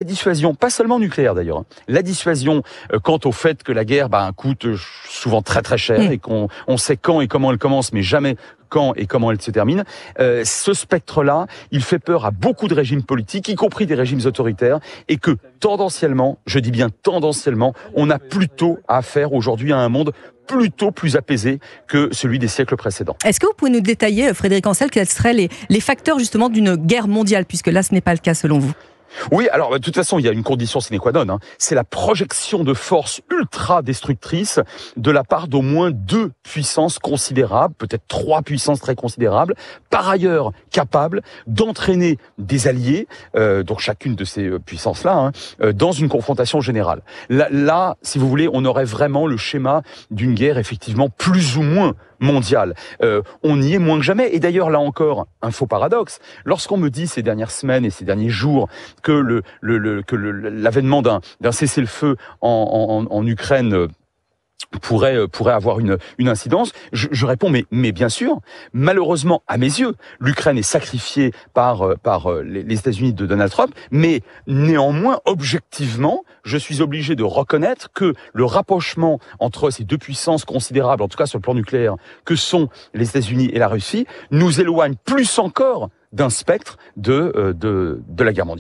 La dissuasion, pas seulement nucléaire d'ailleurs, la dissuasion quant au fait que la guerre coûte souvent très très cher et qu'on sait quand et comment elle commence, mais jamais quand et comment elle se termine. Ce spectre-là, il fait peur à beaucoup de régimes politiques, y compris des régimes autoritaires, et que tendanciellement, je dis bien tendanciellement, on a plutôt affaire aujourd'hui à un monde plutôt plus apaisé que celui des siècles précédents. Est-ce que vous pouvez nous détailler, Frédéric Ancel, quels seraient les facteurs justement d'une guerre mondiale, puisque là ce n'est pas le cas selon vous? Oui, alors de toute façon, il y a une condition sine qua non, c'est la projection de forces ultra destructrices de la part d'au moins 2 puissances considérables, peut-être 3 puissances très considérables, par ailleurs capables d'entraîner des alliés, donc chacune de ces puissances-là, dans une confrontation générale. Là, si vous voulez, on aurait vraiment le schéma d'une guerre effectivement plus ou moins mondiale. On y est moins que jamais. Et d'ailleurs, là encore, un faux paradoxe. Lorsqu'on me dit ces dernières semaines et ces derniers jours que l'avènement d'un cessez-le-feu en Ukraine pourrait avoir une incidence, je réponds mais bien sûr. Malheureusement, à mes yeux, l'Ukraine est sacrifiée par les États-Unis de Donald Trump, mais néanmoins, objectivement, je suis obligé de reconnaître que le rapprochement entre ces deux puissances considérables, en tout cas sur le plan nucléaire, que sont les États-Unis et la Russie, nous éloigne plus encore d'un spectre de la guerre mondiale.